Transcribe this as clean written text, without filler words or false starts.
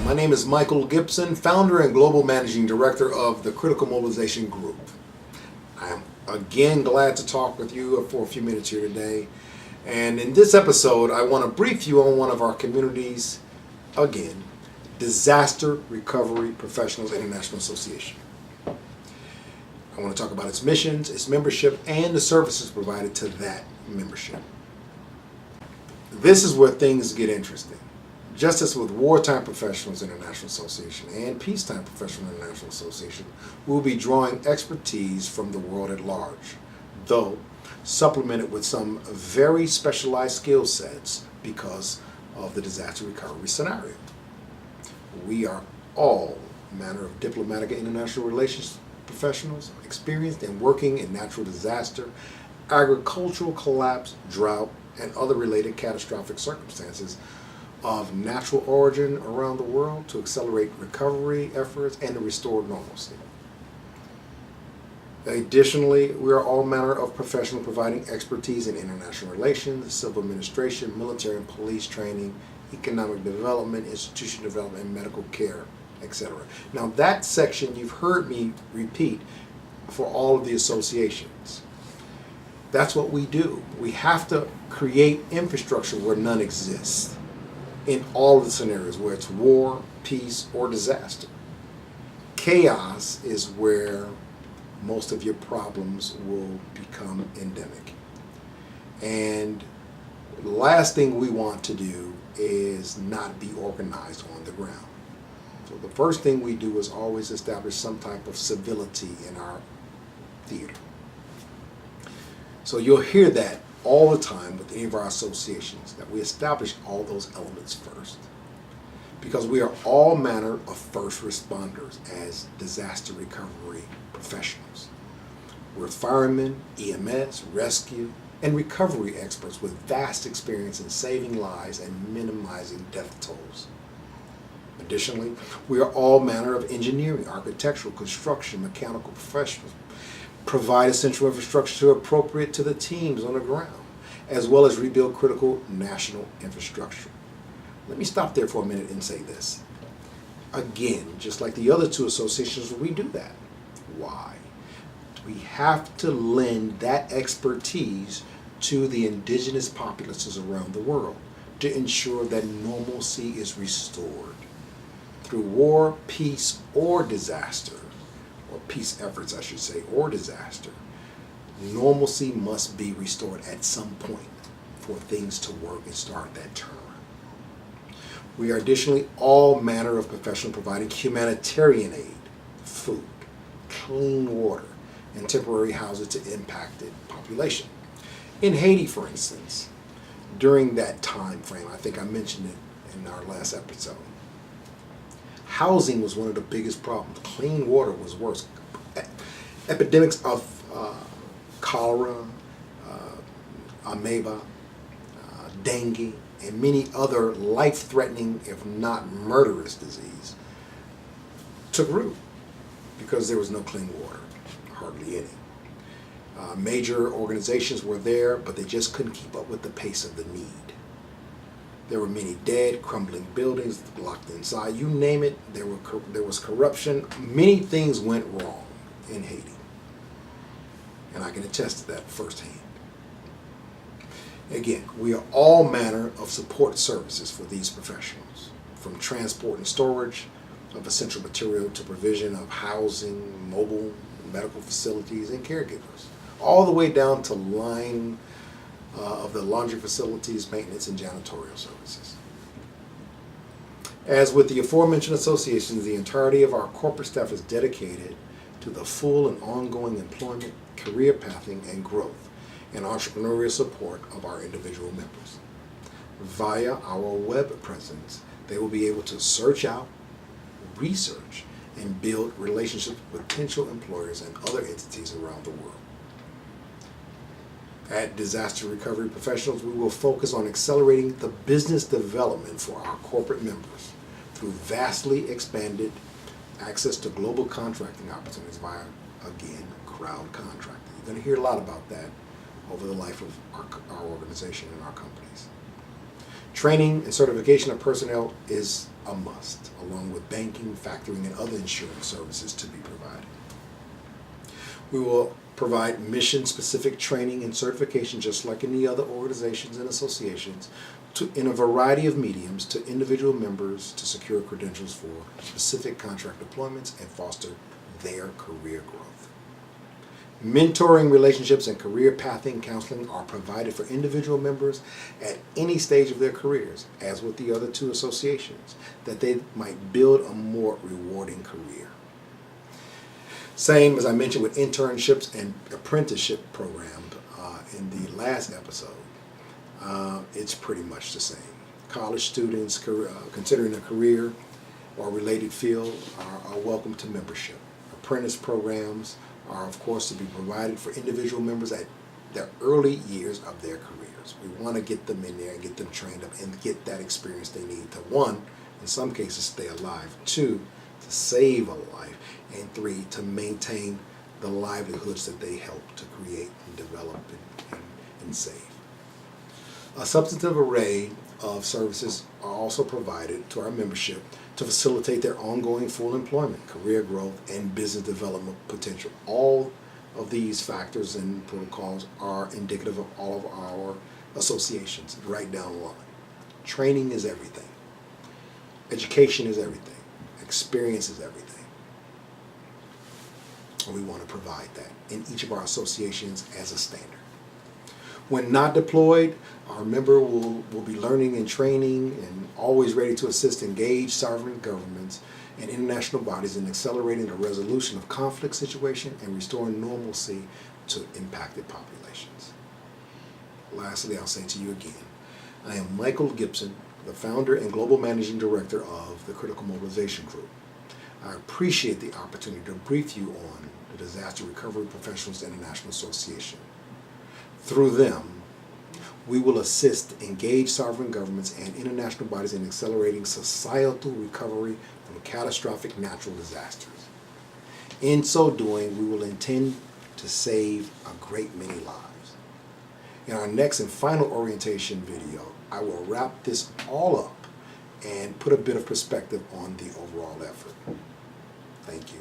My name is Michael Gibson, founder and global managing director of the Critical Mobilization Group. I am again glad to talk with you for a few minutes here today. And in this episode, I want to brief you on one of our communities, again, Disaster Recovery Professionals International Association. I want to talk about its missions, its membership, and the services provided to that membership. This is where things get interesting. Just as with Wartime Professionals International Association and Peacetime Professionals International Association, we will be drawing expertise from the world at large, though supplemented with some very specialized skill sets because of the disaster recovery scenario. We are all manner of diplomatic and international relations professionals experienced in working in natural disaster, agricultural collapse, drought, and other related catastrophic circumstances of natural origin around the world to accelerate recovery efforts and to restore normalcy. Additionally, we are all manner of professionals providing expertise in international relations, civil administration, military and police training, economic development, institutional development, and medical care, etc. Now that section you've heard me repeat for all of the associations. That's what we do. We have to create infrastructure where none exists in all of the scenarios, where it's war, peace, or disaster. Chaos is where most of your problems will become endemic. And the last thing we want to do is not be organized on the ground. So the first thing we do is always establish some type of civility in our theater. So you'll hear that all the time with any of our associations, that we establish all those elements first. Because we are all manner of first responders as disaster recovery professionals. We're firemen, EMS, rescue, and recovery experts with vast experience in saving lives and minimizing death tolls. Additionally, we are all manner of engineering, architectural, construction, mechanical professionals, provide essential infrastructure appropriate to the teams on the ground, as well as rebuild critical national infrastructure. Let me stop there for a minute and say this. Again, just like the other two associations, we do that. Why? We have to lend that expertise to the indigenous populaces around the world to ensure that normalcy is restored. Through war, peace, or disaster, or peace efforts, I should say, or disaster, normalcy must be restored at some point for things to work and start that turnaround. We are additionally all manner of professionals providing humanitarian aid, food, clean water, and temporary housing to impacted population. In Haiti, for instance, during that time frame, I think I mentioned it in our last episode, housing was one of the biggest problems. Clean water was worse. Epidemics of cholera, amoeba, dengue, and many other life-threatening, if not murderous disease, took root because there was no clean water, hardly any. Major organizations were there, but they just couldn't keep up with the pace of the need. There were many dead, crumbling buildings, locked inside. You name it, there was corruption. Many things went wrong in Haiti. And I can attest to that firsthand. Again, we are all manner of support services for these professionals, from transport and storage of essential material to provision of housing, mobile, medical facilities, and caregivers, all the way down to line of the laundry facilities, maintenance, and janitorial services. As with the aforementioned associations, the entirety of our corporate staff is dedicated to the full and ongoing employment, career pathing, and growth, and entrepreneurial support of our individual members. Via our web presence, they will be able to search out, research, and build relationships with potential employers and other entities around the world. At Disaster Recovery Professionals, we will focus on accelerating the business development for our corporate members through vastly expanded access to global contracting opportunities via, again, crowd contracting. You're going to hear a lot about that over the life of our organization and our companies. Training and certification of personnel is a must, along with banking, factoring, and other insurance services to be provided. We will provide mission-specific training and certification, just like any other organizations and associations, in a variety of mediums to individual members to secure credentials for specific contract deployments and foster their career growth. Mentoring, relationships, and career pathing counseling are provided for individual members at any stage of their careers, as with the other two associations, that they might build a more rewarding career. Same as I mentioned with internships and apprenticeship programs in the last episode. It's pretty much the same. College students considering a career or related field are welcome to membership. Apprentice programs are, of course, to be provided for individual members at the early years of their careers. We want to get them in there and get them trained up and get that experience they need to, one, in some cases, stay alive, two, to save a life, and three, to maintain the livelihoods that they help to create and develop and save. A substantive array of services are also provided to our membership to facilitate their ongoing full employment, career growth, and business development potential. All of these factors and protocols are indicative of all of our associations, right down the line. Training is everything. Education is everything. Experience is everything. And we want to provide that in each of our associations as a standard. When not deployed, our member will be learning and training and always ready to assist engaged sovereign governments and international bodies in accelerating the resolution of conflict situations and restoring normalcy to impacted populations. Lastly, I'll say to you again, I am Michael Gibson, the founder and global managing director of the Critical Mobilization Group. I appreciate the opportunity to brief you on the Disaster Recovery Professionals International Association. Through them, we will assist engaged sovereign governments and international bodies in accelerating societal recovery from catastrophic natural disasters. In so doing, we will intend to save a great many lives. In our next and final orientation video, I will wrap this all up and put a bit of perspective on the overall effort. Thank you.